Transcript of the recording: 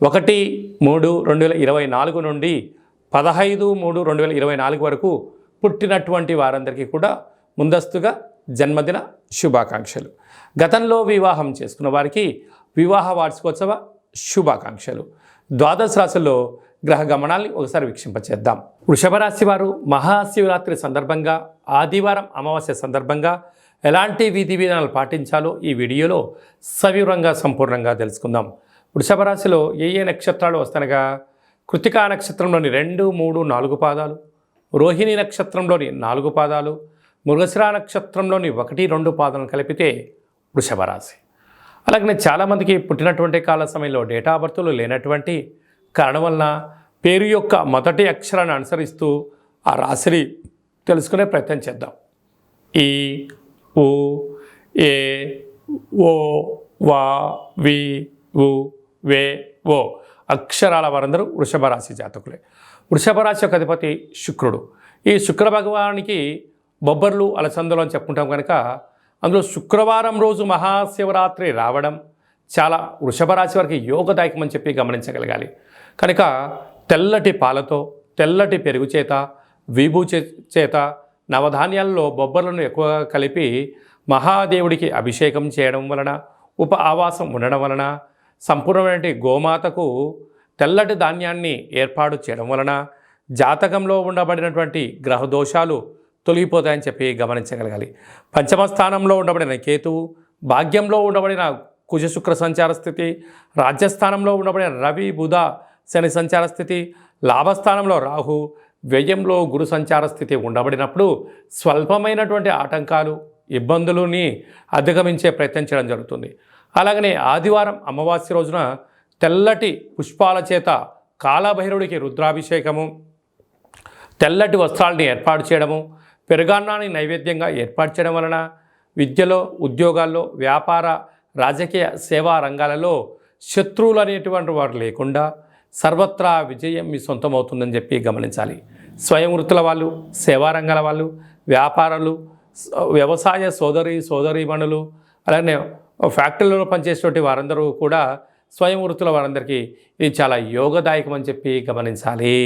1/3/2024 నుండి 15/3/2024 వరకు పుట్టినటువంటి వారందరికీ కూడా ముందస్తుగా జన్మదిన శుభాకాంక్షలు. గతంలో వివాహం చేసుకున్న వారికి వివాహ వార్షికోత్సవ శుభాకాంక్షలు. ద్వాదశ రాశుల్లో గ్రహ గమనాల్ని ఒకసారి వీక్షింపచేద్దాం. వృషభ రాశి వారు మహాశివరాత్రి సందర్భంగా, ఆదివారం అమావాస్య సందర్భంగా ఎలాంటి విధి విధానాలు పాటించాలో ఈ వీడియోలో సవివరంగా సంపూర్ణంగా తెలుసుకుందాం. వృషభ రాశిలో ఏ నక్షత్రాలు వస్తనగా కృతికా నక్షత్రంలోని 2, 3, 4 పాదాలు, రోహిణి నక్షత్రంలోని 4 పాదాలు, మృగశిర నక్షత్రంలోని 1, 2 పాదాలను కలిపితే వృషభ రాశి. అలాగే చాలామందికి పుట్టినటువంటి కాల సమయంలో డేటా బర్త్లు లేనటువంటి కారణం వలన పేరు యొక్క మొదటి అక్షరాన్ని అనుసరిస్తూ ఆ రాశిని తెలుసుకునే ప్రయత్నం చేద్దాం. ఈ, ఉ, ఏ, ఓ, వా, వి, ఉ, వే, ఓ అక్షరాల వారందరూ వృషభ రాశి జాతకులే. వృషభ రాశి యొక్క అధిపతి శుక్రుడు. ఈ శుక్ర భగవానికి బొబ్బర్లు అలసందలు అని చెప్పుకుంటాం కనుక అందులో శుక్రవారం రోజు మహాశివరాత్రి రావడం చాలా వృషభ రాశి వారికి యోగదాయకం అని చెప్పి గమనించగలగాలి. కనుక తెల్లటి పాలతో, తెల్లటి పెరుగు చేత, విభూ చేత నవధాన్యాల్లో బొబ్బర్లను ఎక్కువగా కలిపి మహాదేవుడికి అభిషేకం చేయడం వలన, ఉప ఆవాసం ఉండడం వలన, సంపూర్ణమైన గోమాతకు తెల్లటి ధాన్యాన్ని ఏర్పాటు చేయడం వలన జాతకంలో ఉండబడినటువంటి గ్రహదోషాలు తొలగిపోతాయని చెప్పి గమనించగలగాలి. పంచమ స్థానంలో ఉండబడిన కేతువు, భాగ్యంలో ఉండబడిన కుజ శుక్ర సంచార స్థితి, రాజ్యస్థానంలో ఉండబడిన రవి బుధ శని సంచార స్థితి, లాభస్థానంలో రాహు, వ్యయంలో గురు సంచార స్థితి ఉండబడినప్పుడు స్వల్పమైనటువంటి ఆటంకాలు, ఇబ్బందులని అధిగమించే ప్రయత్నం చేయడం జరుగుతుంది. అలాగనే ఆదివారం అమావాస్య రోజున తెల్లటి పుష్పాల చేత కాలభైరవుడికి రుద్రాభిషేకము, తెల్లటి వస్త్రాలని ఏర్పాటు చేయడము, పెరుగన్నాన్ని నైవేద్యంగా ఏర్పాటు చేయడం వలన విద్యలో, ఉద్యోగాల్లో, వ్యాపార, రాజకీయ, సేవా రంగాలలో శత్రువులు అనేటువంటి వారు లేకుండా సర్వత్రా విజయం మీ సొంతమవుతుందని చెప్పి గమనించాలి. స్వయం వృత్తుల వాళ్ళు, సేవా రంగాల వాళ్ళు, వ్యాపారాలు, వ్యవసాయ సోదరీమణులు, అలాగే ఫ్యాక్టరీలలో పనిచేసేటువంటి వారందరూ కూడా స్వయం వృత్తుల వారందరికీ ఇది చాలా యోగదాయకం అని చెప్పి గమనించాలి.